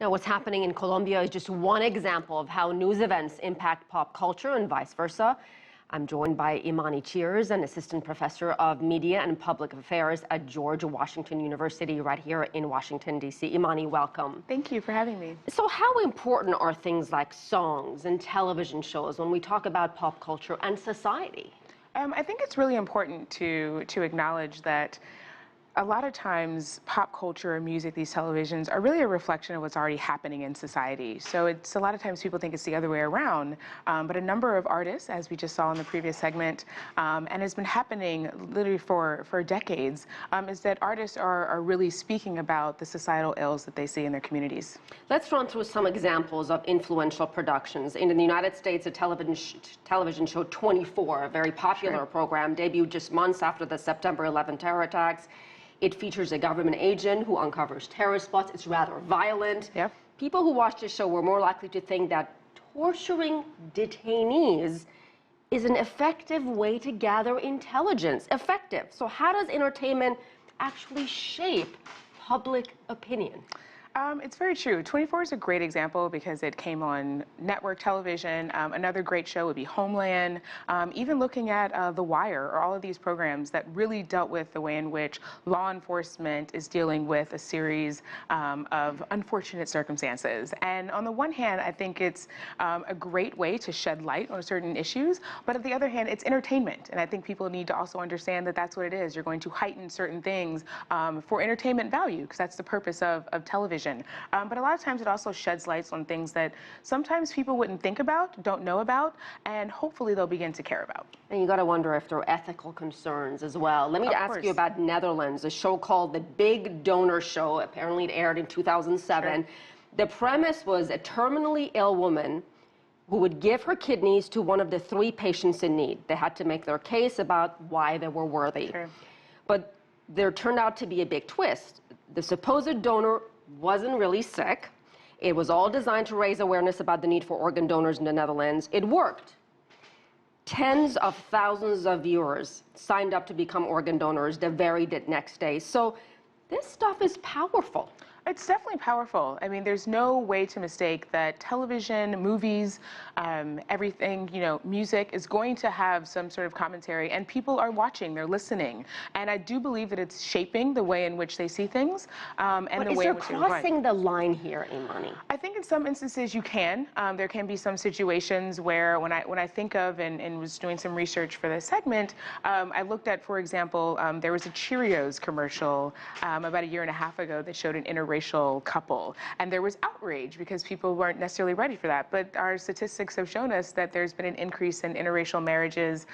Now, what's happening in Colombia is just one example of how news events impact pop culture and vice versa. I'm joined by Imani Cheers, an assistant professor of media and public affairs at George Washington University right here in Washington, D.C. Imani, welcome. Thank you for having me. So how important are things like songs and television shows when we talk about pop culture and society? I think it's really important to acknowledge that a lot of times pop culture, music, these televisions are really a reflection of what's already happening in society. So it's a lot of times people think it's the other way around, but a number of artists, as we just saw in the previous segment, and has been happening literally for decades, is that artists are really speaking about the societal ills that they see in their communities. Let's run through some examples of influential productions. In the United States, a television show 24, a very popular program, debuted just months after the September 11 terror attacks. It features a government agent who uncovers terrorist plots. It's rather violent. Yep. People who watched this show were more likely to think that torturing detainees is an effective way to gather intelligence. Effective. So how does entertainment actually shape public opinion? It's very true. 24 is a great example because it came on network television. Another great show would be Homeland. Even looking at The Wire, or all of these programs that really dealt with the way in which law enforcement is dealing with a series of unfortunate circumstances. And on the one hand, I think it's a great way to shed light on certain issues, but on the other hand, it's entertainment. And I think people need to also understand that that's what it is. You're going to heighten certain things for entertainment value, because that's the purpose of television. But a lot of times it also sheds lights on things that sometimes people wouldn't think about, don't know about, and hopefully they'll begin to care about. And you got to wonder if there are ethical concerns as well. Let me ask you about Netherlands, a show called The Big Donor Show. Apparently it aired in 2007. Sure. The premise was a terminally ill woman who would give her kidneys to one of the 3 patients in need. They had to make their case about why they were worthy. Sure. But there turned out to be a big twist. The supposed donor wasn't really sick. It was all designed to raise awareness about the need for organ donors in the Netherlands. It worked. Tens of thousands of viewers signed up to become organ donors the very next day. So this stuff is powerful. It's definitely powerful. I mean, there's no way to mistake that television, movies, everything, music is going to have some sort of commentary, and people are watching, they're listening. And I do believe that it's shaping the way in which they see things, and the way in which they Is there crossing the line here, Imani? I think in some instances you can. There can be some situations where when I think of and was doing some research for this segment, I looked at, for example, there was a Cheerios commercial about a year and a half ago that showed an interracial couple, and there was outrage because people weren't necessarily ready for that. But our statistics have shown us that there's been an increase in interracial marriages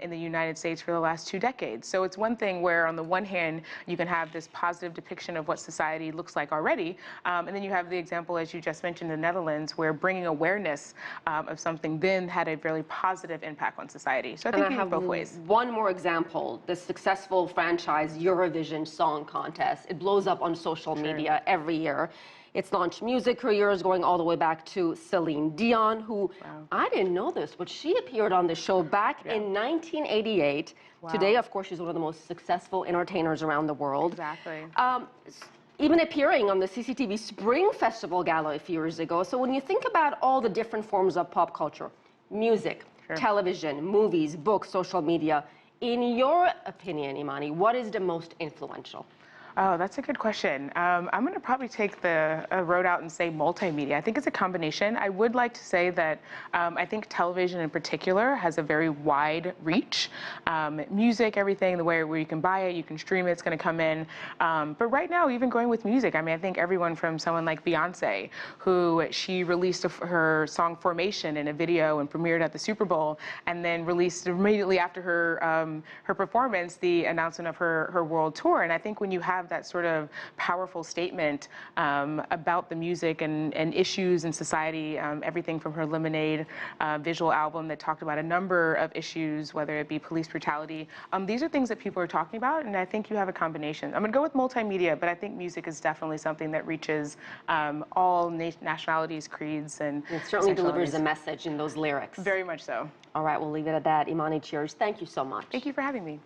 in the United States for the last 2 decades. So it's one thing where on the one hand you can have this positive depiction of what society looks like already, and then you have the example, as you just mentioned, the Netherlands, where bringing awareness of something then had a really positive impact on society. So I think you have both ways. One more example, the successful franchise Eurovision Song Contest. It blows up on social media every year. It's launched music careers going all the way back to Celine Dion, who, I didn't know this, but she appeared on the show back in 1988. Wow. Today, of course, she's one of the most successful entertainers around the world. Exactly. Even appearing on the CCTV Spring Festival Gala a few years ago. So when you think about all the different forms of pop culture, music, television, movies, books, social media, in your opinion, Imani, what is the most influential? Oh, that's a good question. I'm going to probably take the road out and say multimedia. I think it's a combination. I would like to say that I think television in particular has a very wide reach. Music, everything, the way where you can buy it, you can stream it, it's going to come in. But right now, even going with music, I mean, I think everyone from someone like Beyonce, who she released her song Formation in a video and premiered at the Super Bowl, and then released immediately after her performance the announcement of her world tour. And I think when you have that sort of powerful statement about the music and issues in society, everything from her Lemonade visual album that talked about a number of issues, whether it be police brutality. These are things that people are talking about, and I think you have a combination. I'm going to go with multimedia, but I think music is definitely something that reaches all nationalities, creeds, and it certainly delivers a message in those lyrics. Very much so. All right, we'll leave it at that. Imani Cheers, thank you so much. Thank you for having me.